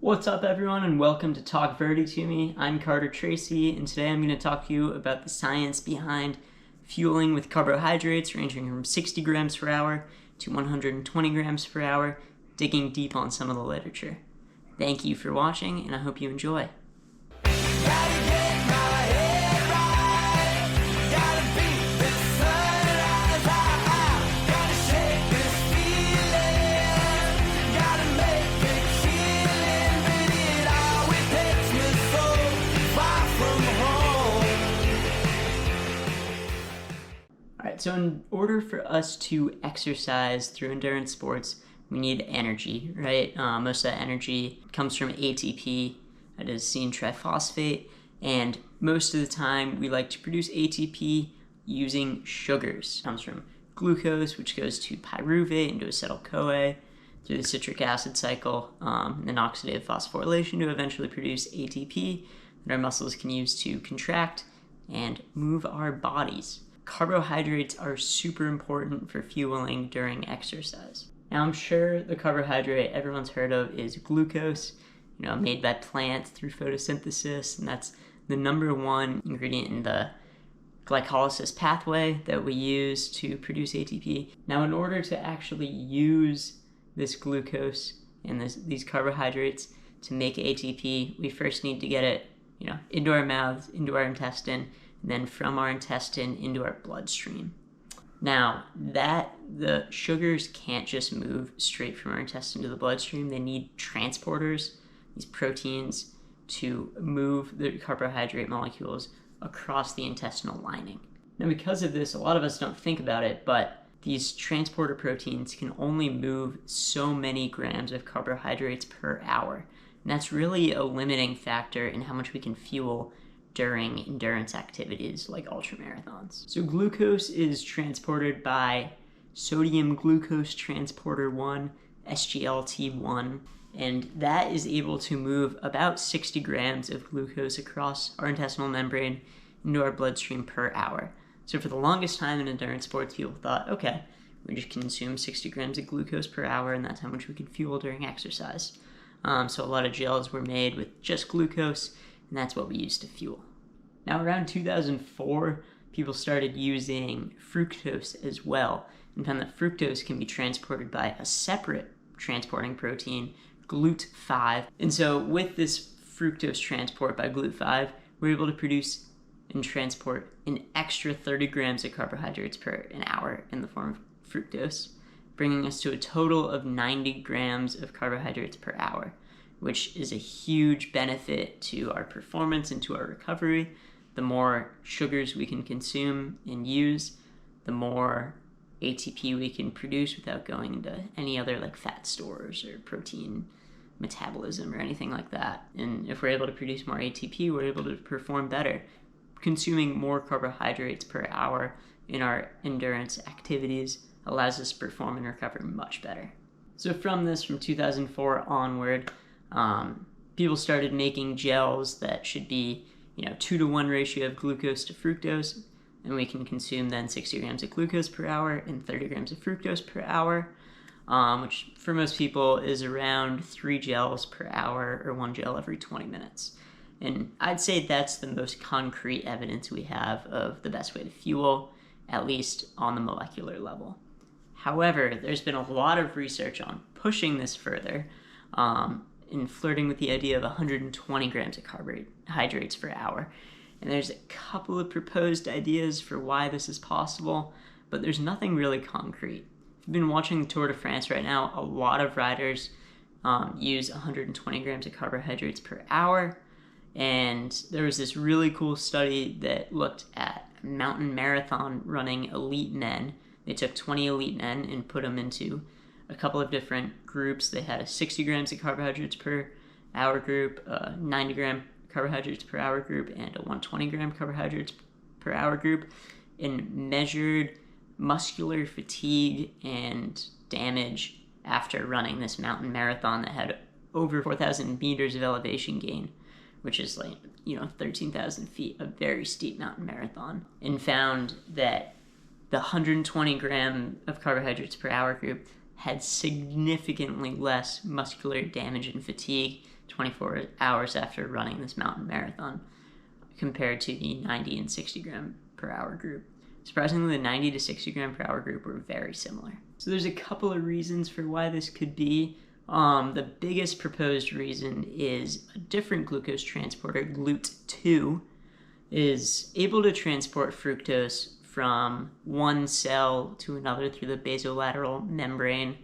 What's up, everyone, and welcome to Talk Verdi to Me. I'm Carter Tracy, and today I'm going to talk to you about the science behind fueling with carbohydrates ranging from 60 grams per hour to 120 grams per hour, digging deep on some of the literature. Thank you for watching, and I hope you enjoy. So in order for us to exercise through endurance sports, we need energy, right? Most of that energy comes from ATP, that is seen triphosphate, and most of the time we like to produce ATP using sugars. It comes from glucose, which goes to pyruvate and to acetyl-CoA through the citric acid cycle, and then oxidative phosphorylation to eventually produce ATP that our muscles can use to contract and move our bodies. Carbohydrates are super important for fueling during exercise. Now, I'm sure the carbohydrate everyone's heard of is glucose, made by plants through photosynthesis, and that's the number one ingredient in the glycolysis pathway that we use to produce ATP. Now, in order to actually use this glucose and these carbohydrates to make ATP, we first need to get it, into our mouths, into our intestine, and then from our intestine into our bloodstream. Now, the sugars can't just move straight from our intestine to the bloodstream. They need transporters, these proteins, to move the carbohydrate molecules across the intestinal lining. Now, because of this, a lot of us don't think about it, but these transporter proteins can only move so many grams of carbohydrates per hour. And that's really a limiting factor in how much we can fuel during endurance activities like ultramarathons. So glucose is transported by sodium glucose transporter 1, SGLT1, and that is able to move about 60 grams of glucose across our intestinal membrane into our bloodstream per hour. So for the longest time in endurance sports, people thought, okay, we just consume 60 grams of glucose per hour, and that's how much we can fuel during exercise. So a lot of gels were made with just glucose, and that's what we use to fuel. Now, around 2004, people started using fructose as well, and found that fructose can be transported by a separate transporting protein, GLUT5. And so with this fructose transport by GLUT5, we're able to produce and transport an extra 30 grams of carbohydrates per an hour in the form of fructose, bringing us to a total of 90 grams of carbohydrates per hour, which is a huge benefit to our performance and to our recovery. The more sugars we can consume and use, the more ATP we can produce without going into any other fat stores or protein metabolism or anything like that. And if we're able to produce more ATP, we're able to perform better. Consuming more carbohydrates per hour in our endurance activities allows us to perform and recover much better. So from 2004 onward, people started making gels that should be 2-to-1 ratio of glucose to fructose, and we can consume then 60 grams of glucose per hour and 30 grams of fructose per hour, which for most people is around 3 gels per hour or 1 gel every 20 minutes. And I'd say that's the most concrete evidence we have of the best way to fuel, at least on the molecular level. However, there's been a lot of research on pushing this further, in flirting with the idea of 120 grams of carbohydrates per hour. And there's a couple of proposed ideas for why this is possible, but there's nothing really concrete. If you've been watching the Tour de France right now, a lot of riders use 120 grams of carbohydrates per hour, and there was this really cool study that looked at mountain marathon running elite men. They took 20 elite men and put them into a couple of different groups. They had a 60 grams of carbohydrates per hour group, a 90 gram carbohydrates per hour group, and a 120 gram carbohydrates per hour group, and measured muscular fatigue and damage after running this mountain marathon that had over 4,000 meters of elevation gain, which is 13,000 feet, a very steep mountain marathon, and found that the 120 gram of carbohydrates per hour group had significantly less muscular damage and fatigue 24 hours after running this mountain marathon compared to the 90 and 60 gram per hour group. Surprisingly, the 90 to 60 gram per hour group were very similar. So there's a couple of reasons for why this could be. The biggest proposed reason is a different glucose transporter, GLUT2, is able to transport fructose from one cell to another through the basolateral membrane.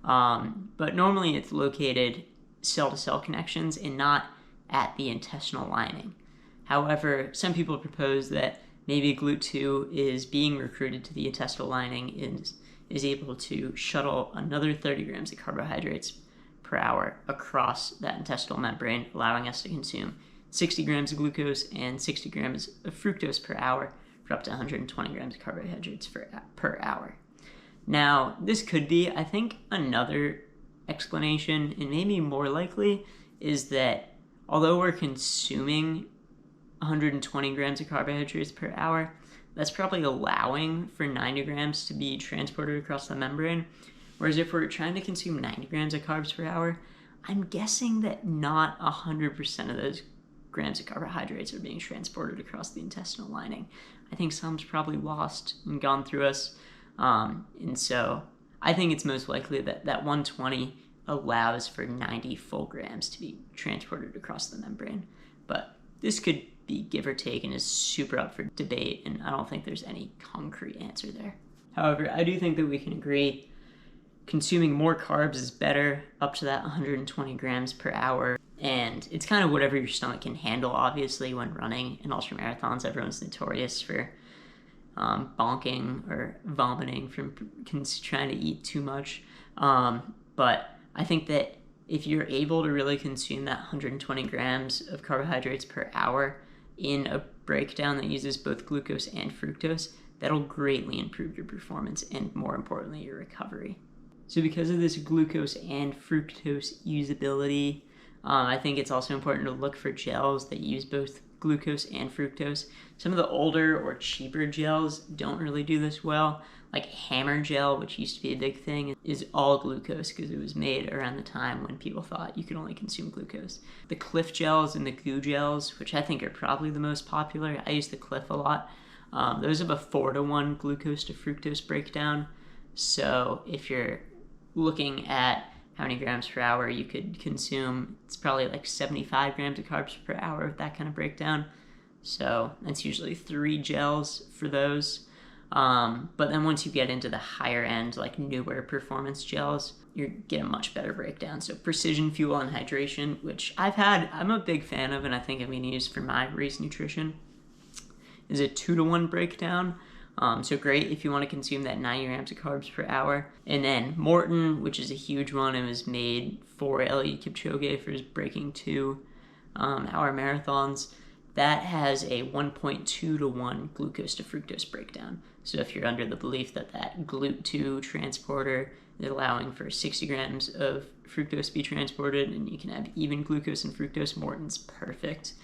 But normally it's located cell-to-cell connections and not at the intestinal lining. However, some people propose that maybe GLUT2 is being recruited to the intestinal lining and is able to shuttle another 30 grams of carbohydrates per hour across that intestinal membrane, allowing us to consume 60 grams of glucose and 60 grams of fructose per hour for up to 120 grams of carbohydrates per hour. Now, this could be, I think, another explanation, and maybe more likely, is that although we're consuming 120 grams of carbohydrates per hour, that's probably allowing for 90 grams to be transported across the membrane. Whereas if we're trying to consume 90 grams of carbs per hour, I'm guessing that not 100% of those grams of carbohydrates are being transported across the intestinal lining. I think some's probably lost and gone through us. And so I think it's most likely that that 120 allows for 90 full grams to be transported across the membrane. But this could be give or take and is super up for debate, and I don't think there's any concrete answer there. However, I do think that we can agree consuming more carbs is better, up to that 120 grams per hour. And it's kind of whatever your stomach can handle, obviously, when running in ultramarathons. Everyone's notorious for bonking or vomiting from trying to eat too much. But I think that if you're able to really consume that 120 grams of carbohydrates per hour in a breakdown that uses both glucose and fructose, that'll greatly improve your performance and, more importantly, your recovery. So because of this glucose and fructose usability, I think it's also important to look for gels that use both glucose and fructose. Some of the older or cheaper gels don't really do this well. Like Hammer Gel, which used to be a big thing, is all glucose because it was made around the time when people thought you could only consume glucose. The Cliff gels and the Goo gels, which I think are probably the most popular, I use the Cliff a lot. Those have a 4-to-1 glucose to fructose breakdown. So if you're looking at how many grams per hour you could consume, it's probably like 75 grams of carbs per hour with that kind of breakdown. So that's usually 3 gels for those. But then once you get into the higher end, like newer performance gels, you get a much better breakdown. So Precision Fuel and Hydration, which I'm a big fan of, and I think I'm going to use for my race nutrition, is a 2-to-1 breakdown. So great if you want to consume that 90 grams of carbs per hour. And then Morton, which is a huge one, it was made for Eliud Kipchoge for his breaking 2-hour marathons. That has a 1.2-to-1 glucose to fructose breakdown. So if you're under the belief that that GLUT2 transporter is allowing for 60 grams of fructose to be transported and you can have even glucose and fructose, Morton's perfect.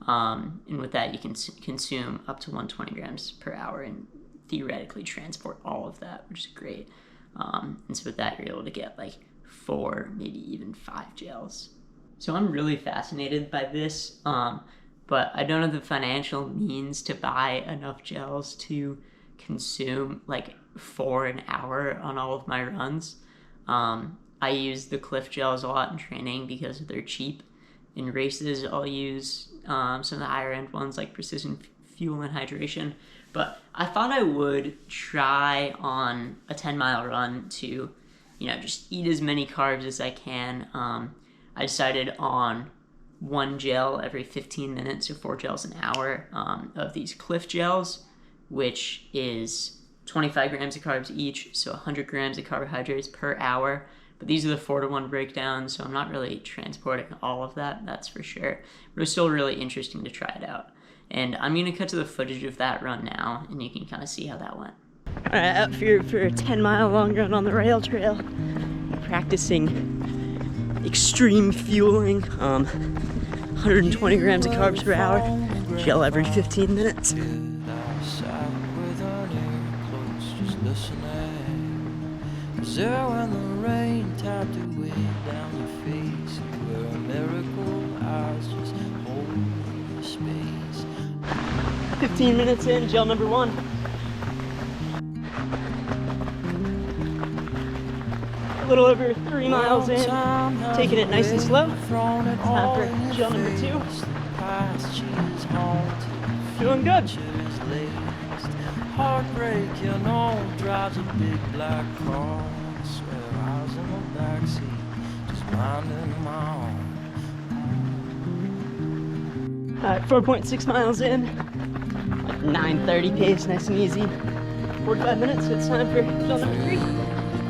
And with that, you can consume up to 120 grams per hour and theoretically transport all of that, which is great. And so with that, you're able to get like 4, maybe even 5 gels. So I'm really fascinated by this, but I don't have the financial means to buy enough gels to consume like 4 an hour on all of my runs. I use the Cliff gels a lot in training because they're cheap. In races, I'll use some of the higher end ones like Precision Fuel and Hydration. But I thought I would try on a 10-mile run to, just eat as many carbs as I can. I decided on 1 gel every 15 minutes, so 4 gels an hour of these Cliff gels, which is 25 grams of carbs each, so 100 grams of carbohydrates per hour. But these are the 4-to-1 breakdowns, so I'm not really transporting all of that, that's for sure. But it was still really interesting to try it out. And I'm going to cut to the footage of that run now, and you can kind of see how that went. All right, out here for a 10-mile long run on the rail trail, practicing extreme fueling, 120 grams of carbs per hour, gel every 15 minutes. Was there when the rain tapped away down your face? You were a miracle, eyes just holding your space. 15 minutes in, gel number 1. A little over 3 miles in, taking it nice and slow. Time for gel number 2. Doing good. Heartbreak, you know, drives a big black car. I swear I was in the backseat, just minding my own. Alright, 4.6 miles in, like 9:30 pace, nice and easy. 45 minutes, so it's time for gel number 3.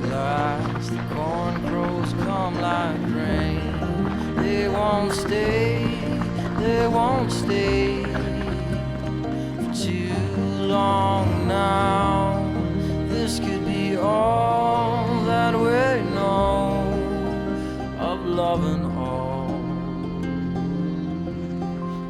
Glass, the corn crows come like rain. They won't stay for too long now. This could be all that we know of love and all.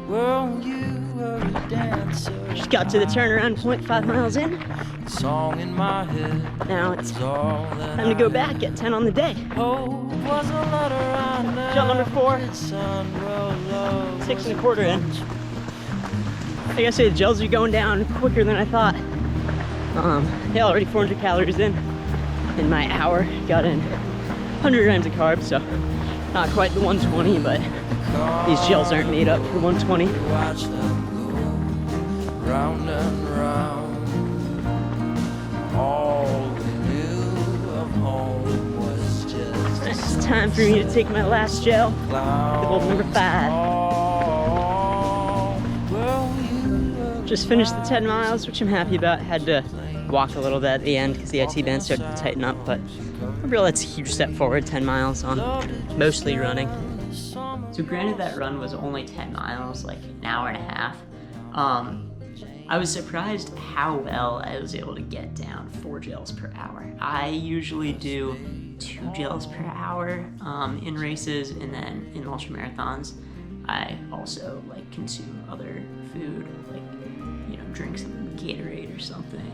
Well, you were a dancer. Just got to the turnaround point, 5 miles in. Song in my head. Now it's time to go back at 10 on the day. Hope was a letter I never Gel number 4. did send. Well, love 6 1/4 in. I gotta say the gels are going down quicker than I thought. Yeah, already 400 calories in my hour. Got in 100 grams of carbs, so not quite the 120, but these gels aren't made up for 120. Watch them go round and round. All we knew of home was just It's time for me to take my last gel, level number 5. Just finished the 10 miles, which I'm happy about. Had to walk a little bit at the end because the IT band started to tighten up, but overall that's a huge step forward, 10 miles on mostly running. So granted that run was only 10 miles, like an hour and a half. I was surprised how well I was able to get down 4 gels per hour. I usually do 2 gels per hour in races, and then in ultramarathons, I also like consume other food, like, you know, drink some Gatorade or something,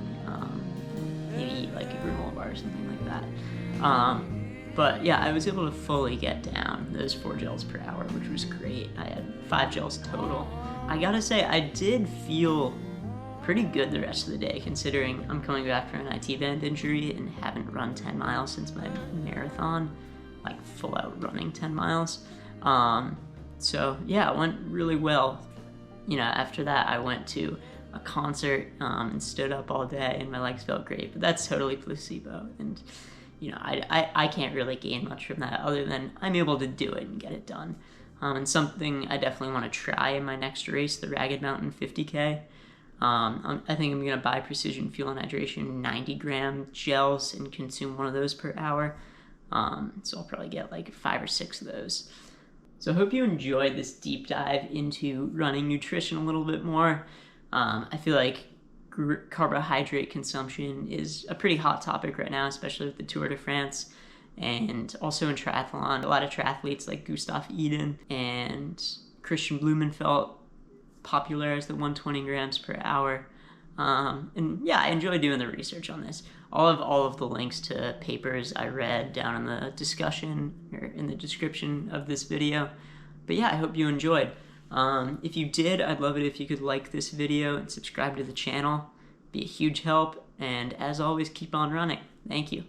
maybe eat like a granola bar or something like that. But yeah, I was able to fully get down those 4 gels per hour, which was great. I had 5 gels total. I gotta say, I did feel pretty good the rest of the day, considering I'm coming back from an IT band injury and haven't run 10 miles since my marathon, like full out running 10 miles. So yeah, it went really well. You know, after that I went to a concert and stood up all day and my legs felt great, but that's totally placebo. And you know, I can't really gain much from that other than I'm able to do it and get it done. And something I definitely want to try in my next race, the Ragged Mountain 50K. I think I'm gonna buy Precision Fuel and Hydration 90-gram gels and consume one of those per hour. So I'll probably get like 5 or 6 of those. So I hope you enjoyed this deep dive into running nutrition a little bit more. I feel like carbohydrate consumption is a pretty hot topic right now, especially with the Tour de France and also in triathlon. A lot of triathletes like Gustav Iden and Christian Blumenfeld popularized the 120 grams per hour. And yeah, I enjoy doing the research on this. All of the links to papers I read down in the discussion or in the description of this video. But yeah, I hope you enjoyed. If you did, I'd love it if you could like this video and subscribe to the channel. It'd be a huge help. And as always, keep on running. Thank you.